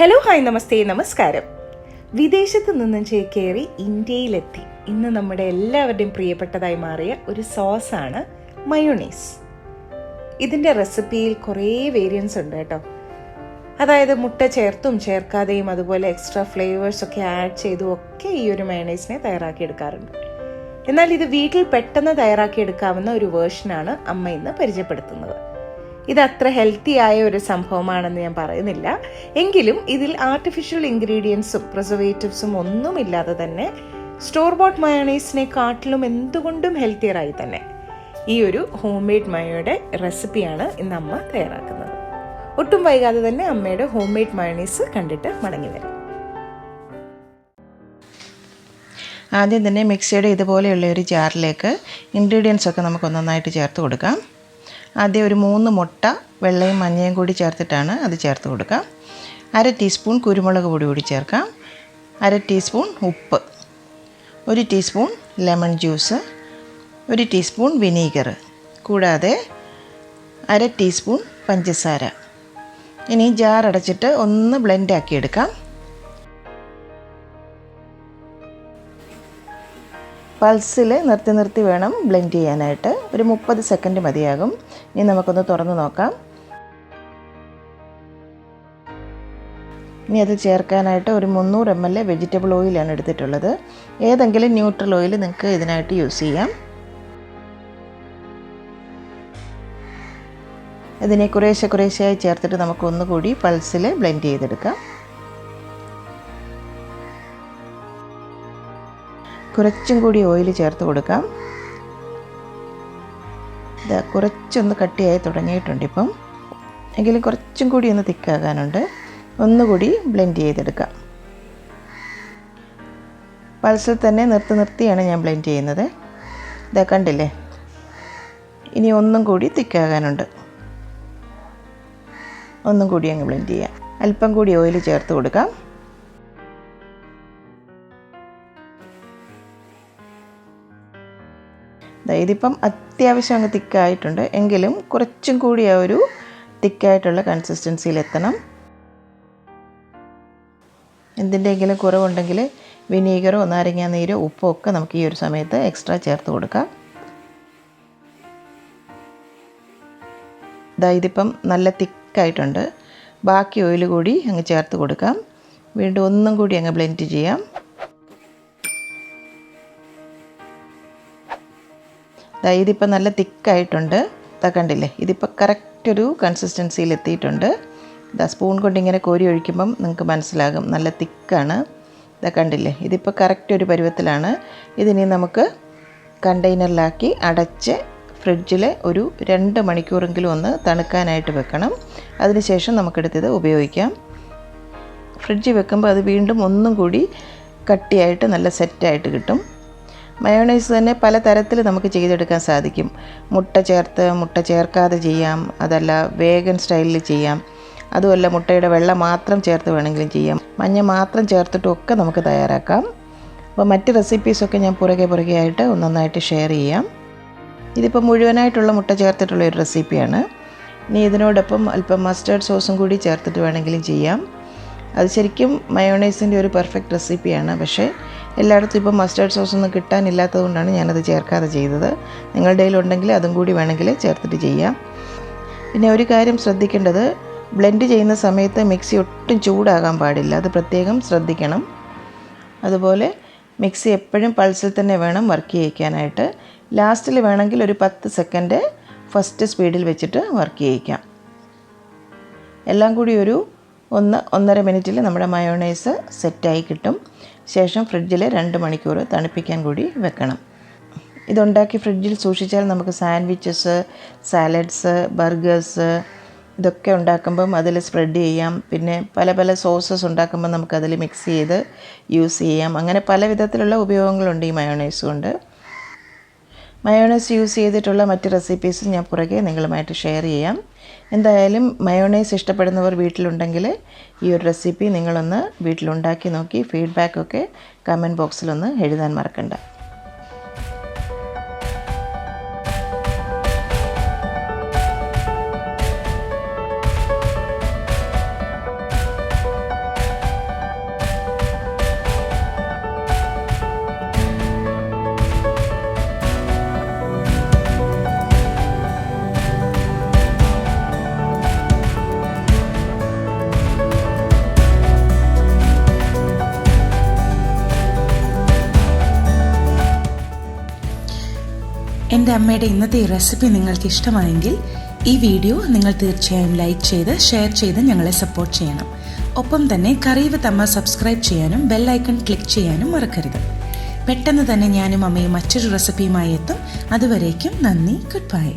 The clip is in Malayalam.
ഹലോ ഹായ് നമസ്തേ നമസ്കാരം. വിദേശത്ത് നിന്നും ചേക്കേറി ഇന്ത്യയിലെത്തി ഇന്ന് നമ്മുടെ എല്ലാവരുടെയും പ്രിയപ്പെട്ടതായി മാറിയ ഒരു സോസാണ് മയോണൈസ്. ഇതിൻ്റെ റെസിപ്പിയിൽ കുറേ വേരിയൻസ് ഉണ്ട് കേട്ടോ. അതായത് മുട്ട ചേർത്തും ചേർക്കാതെയും അതുപോലെ എക്സ്ട്രാ ഫ്ലേവേഴ്സ് ഒക്കെ ആഡ് ചെയ്തും ഒക്കെ ഈ ഒരു മയോണൈസിനെ തയ്യാറാക്കിയെടുക്കാറുണ്ട്. എന്നാൽ ഇത് വീട്ടിൽ പെട്ടെന്ന് തയ്യാറാക്കിയെടുക്കാവുന്ന ഒരു വേർഷനാണ് അമ്മ ഇന്ന് പരിചയപ്പെടുത്തുന്നത്. ഇത് അത്ര ഹെൽത്തി ആയ ഒരു സംഭവമാണെന്ന് ഞാൻ പറയുന്നില്ല. എങ്കിലും ഇതിൽ ആർട്ടിഫിഷ്യൽ ഇൻഗ്രീഡിയൻസും പ്രിസർവേറ്റീവ്സും ഒന്നുമില്ലാതെ തന്നെ സ്റ്റോർ ബോട്ട് മയോണൈസിനെക്കാട്ടിലും എന്തുകൊണ്ടും ഹെൽത്തിയറായി തന്നെ ഈ ഒരു ഹോം മെയ്ഡ് മയോയുടെ റെസിപ്പിയാണ് ഇന്ന് അമ്മ തയ്യാറാക്കുന്നത്. ഒട്ടും വൈകാതെ തന്നെ അമ്മയുടെ ഹോം മെയ്ഡ് മയോണൈസ് കണ്ടിട്ട് മടങ്ങി വരാം. ആദ്യം തന്നെ മിക്സിയുടെ ഇതുപോലെയുള്ള ഒരു ജാറിലേക്ക് ഇൻഗ്രീഡിയൻസ് ഒക്കെ നമുക്ക് നന്നായിട്ട് ചേർത്ത് കൊടുക്കാം. ആദ്യം ഒരു 3 മുട്ട വെള്ളയും മഞ്ഞയും കൂടി ചേർത്തിട്ടാണ് അത് ചേർത്ത് കൊടുക്കാം. 1/2 ടീസ്പൂൺ കുരുമുളക് പൊടി കൂടി ചേർക്കാം. 1/2 ടീസ്പൂൺ ഉപ്പ്, 1 teaspoon lemon juice, 1 teaspoon vinegar, കൂടാതെ 1/2 ടീസ്പൂൺ പഞ്ചസാര. ഇനി ജാർ അടച്ചിട്ട് ഒന്ന് ബ്ലെൻഡ് ആക്കിയെടുക്കാം. പൾസിൽ നിർത്തി വേണം ബ്ലെൻഡ് ചെയ്യാനായിട്ട്. ഒരു 30 സെക്കൻഡ് മതിയാകും. ഇനി നമുക്കൊന്ന് തുറന്ന് നോക്കാം. ഇനി അത് ചേർക്കാനായിട്ട് ഒരു 300 ml വെജിറ്റബിൾ ഓയിലാണ് എടുത്തിട്ടുള്ളത്. ഏതെങ്കിലും ന്യൂട്രൽ ഓയിൽ നിങ്ങൾക്ക് ഇതിനായിട്ട് യൂസ് ചെയ്യാം. ഇതിനെ കുറേശ്ശെയായി ചേർത്തിട്ട് നമുക്ക് ഒന്നുകൂടി പൾസിൽ ബ്ലെൻഡ് ചെയ്തെടുക്കാം. കുറച്ചും കൂടി ഓയിൽ ചേർത്ത് കൊടുക്കാം. ഇത് കുറച്ചൊന്ന് കട്ടിയായി തുടങ്ങിയിട്ടുണ്ട് ഇപ്പം. എങ്കിലും കുറച്ചും കൂടി ഒന്ന് തിക്കാകാനുണ്ട്. ഒന്നുകൂടി ബ്ലെൻഡ് ചെയ്തെടുക്കാം. പൾസിൽ തന്നെ നിർത്തിയാണ് ഞാൻ ബ്ലെൻഡ് ചെയ്യുന്നത്. ഇതാ കണ്ടില്ലേ, ഇനി ഒന്നും കൂടി തിക്കാകാനുണ്ട്. ഒന്നും കൂടി അങ്ങ് ബ്ലെൻഡ് ചെയ്യാം. അല്പം കൂടി ഓയിൽ ചേർത്ത് കൊടുക്കാം. ഇതിപ്പം അത്യാവശ്യം അങ്ങ് തിക്കായിട്ടുണ്ട്. എങ്കിലും കുറച്ചും കൂടി ആ ഒരു തിക്കായിട്ടുള്ള കൺസിസ്റ്റൻസിയിലെത്തണം. എന്തിൻ്റെയെങ്കിലും കുറവുണ്ടെങ്കിൽ വിനീഗറോ നാരങ്ങാ നീരോ ഉപ്പോ ഒക്കെ നമുക്ക് ഈ ഒരു സമയത്ത് എക്സ്ട്രാ ചേർത്ത് കൊടുക്കാം. ഇതിപ്പം നല്ല തിക്കായിട്ടുണ്ട്. ബാക്കി ഓയിൽ കൂടി അങ്ങ് ചേർത്ത് കൊടുക്കാം. വീണ്ടും ഒന്നും കൂടി അങ്ങ് ബ്ലെൻഡ് ചെയ്യാം. ഇതിപ്പോൾ നല്ല തിക്കായിട്ടുണ്ട്. കണ്ടില്ലേ, ഇതിപ്പോൾ കറക്റ്റ് ഒരു കൺസിസ്റ്റൻസിയിൽ എത്തിയിട്ടുണ്ട്. സ്പൂൺ കൊണ്ട് ഇങ്ങനെ കോരി ഒഴിക്കുമ്പം നിങ്ങൾക്ക് മനസ്സിലാകും നല്ല തിക്കാണ്. കണ്ടില്ലേ, ഇതിപ്പോൾ കറക്റ്റ് ഒരു പരുവത്തിലാണ്. ഇതിനി നമുക്ക് കണ്ടെയ്നറിലാക്കി അടച്ച് ഫ്രിഡ്ജിൽ ഒരു 2 മണിക്കൂറെങ്കിലും ഒന്ന് തണുക്കാനായിട്ട് വെക്കണം. അതിനുശേഷം നമുക്കെടുത്തത് ഉപയോഗിക്കാം. ഫ്രിഡ്ജിൽ വെക്കുമ്പോൾ അത് വീണ്ടും ഒന്നും കൂടി കട്ടിയായിട്ട് നല്ല സെറ്റായിട്ട് കിട്ടും. മയോണൈസ് തന്നെ പല തരത്തിൽ നമുക്ക് ചെയ്തെടുക്കാൻ സാധിക്കും. മുട്ട ചേർത്ത്, മുട്ട ചേർക്കാതെ ചെയ്യാം. അതല്ല വേഗൻ സ്റ്റൈലിൽ ചെയ്യാം. അതുമല്ല മുട്ടയുടെ വെള്ള മാത്രം ചേർത്ത് വേണമെങ്കിലും ചെയ്യാം. മഞ്ഞ മാത്രം ചേർത്തിട്ടൊക്കെ നമുക്ക് തയ്യാറാക്കാം. അപ്പോൾ മറ്റ് റെസിപ്പീസൊക്കെ ഞാൻ പുറകെ ആയിട്ട് നന്നായിട്ട് ഷെയർ ചെയ്യാം. ഇതിപ്പോൾ മുഴുവനായിട്ടുള്ള മുട്ട ചേർത്തിട്ടുള്ള ഒരു റെസിപ്പിയാണ്. ഇനി ഇതിനോടൊപ്പം അല്പം മസ്റ്റേർഡ് സോസും കൂടി ചേർത്തിട്ട് വേണമെങ്കിലും ചെയ്യാം. അത് ശരിക്കും മയോണൈസിൻ്റെ ഒരു പെർഫെക്റ്റ് റെസിപ്പിയാണ്. പക്ഷേ എല്ലായിടത്തും ഇപ്പോൾ മസ്റ്റേർഡ് സോസൊന്നും കിട്ടാനില്ലാത്തത് കൊണ്ടാണ് ഞാനത് ചേർക്കാതെ ചെയ്തത്. നിങ്ങളുടെ കയ്യിലുണ്ടെങ്കിൽ അതും കൂടി വേണമെങ്കിൽ ചേർത്തിട്ട് ചെയ്യാം. പിന്നെ ഒരു കാര്യം ശ്രദ്ധിക്കേണ്ടത്, ബ്ലെൻഡ് ചെയ്യുന്ന സമയത്ത് മിക്സി ഒട്ടും ചൂടാകാൻ പാടില്ല. അത് പ്രത്യേകം ശ്രദ്ധിക്കണം. അതുപോലെ മിക്സി എപ്പോഴും പൾസിൽ തന്നെ വേണം വർക്ക് ചെയ്യിക്കാനായിട്ട്. ലാസ്റ്റിൽ വേണമെങ്കിൽ ഒരു 10 സെക്കൻഡ് ഫസ്റ്റ് സ്പീഡിൽ വെച്ചിട്ട് വർക്ക് ചെയ്യിക്കാം. എല്ലാം കൂടി ഒരു 1-1.5 മിനിറ്റിൽ നമ്മുടെ മയോണൈസ് സെറ്റായി കിട്ടും. ശേഷം ഫ്രിഡ്ജിൽ 2 മണിക്കൂർ തണുപ്പിക്കാൻ കൂടി വെക്കണം. ഇതുണ്ടാക്കി ഫ്രിഡ്ജിൽ സൂക്ഷിച്ചാൽ നമുക്ക് സാൻഡ്വിച്ചസ്, സാലഡ്സ്, ബർഗേഴ്സ് ഇതൊക്കെ ഉണ്ടാക്കുമ്പം അതിൽ സ്പ്രെഡ് ചെയ്യാം. പിന്നെ പല സോസസ് ഉണ്ടാക്കുമ്പോൾ നമുക്കതിൽ മിക്സ് ചെയ്ത് യൂസ് ചെയ്യാം. അങ്ങനെ പല വിധത്തിലുള്ള ഉപയോഗങ്ങളുണ്ട് ഈ മയോണൈസ് കൊണ്ട്. മയോണൈസ് യൂസ് ചെയ്തിട്ടുള്ള മറ്റ് റെസിപ്പീസ് ഞാൻ പുറകെ നിങ്ങളുമായിട്ട് ഷെയർ ചെയ്യാം. എന്തായാലും മയോണൈസ് ഇഷ്ടപ്പെടുന്നവർ വീട്ടിലുണ്ടെങ്കിൽ ഈ ഒരു റെസിപ്പി നിങ്ങളൊന്ന് വീട്ടിലുണ്ടാക്കി നോക്കി ഫീഡ്ബാക്കൊക്കെ കമൻറ്റ് ബോക്സിലൊന്ന് എഴുതാൻ മറക്കണ്ട. എൻ്റെ അമ്മയുടെ ഇന്നത്തെ ഈ റെസിപ്പി നിങ്ങൾക്ക് ഇഷ്ടമായെങ്കിൽ ഈ വീഡിയോ നിങ്ങൾ തീർച്ചയായും ലൈക്ക് ചെയ്ത് ഷെയർ ചെയ്ത് ഞങ്ങളെ സപ്പോർട്ട് ചെയ്യണം. ഒപ്പം തന്നെ കറി വിത്ത് അമ്മ സബ്സ്ക്രൈബ് ചെയ്യാനും ബെൽ ഐക്കൺ ക്ലിക്ക് ചെയ്യാനും മറക്കരുത്. പെട്ടെന്ന് തന്നെ ഞാനും അമ്മയും മറ്റൊരു റെസിപ്പിയുമായി എത്തും. അതുവരേക്കും നന്ദി. Good bye.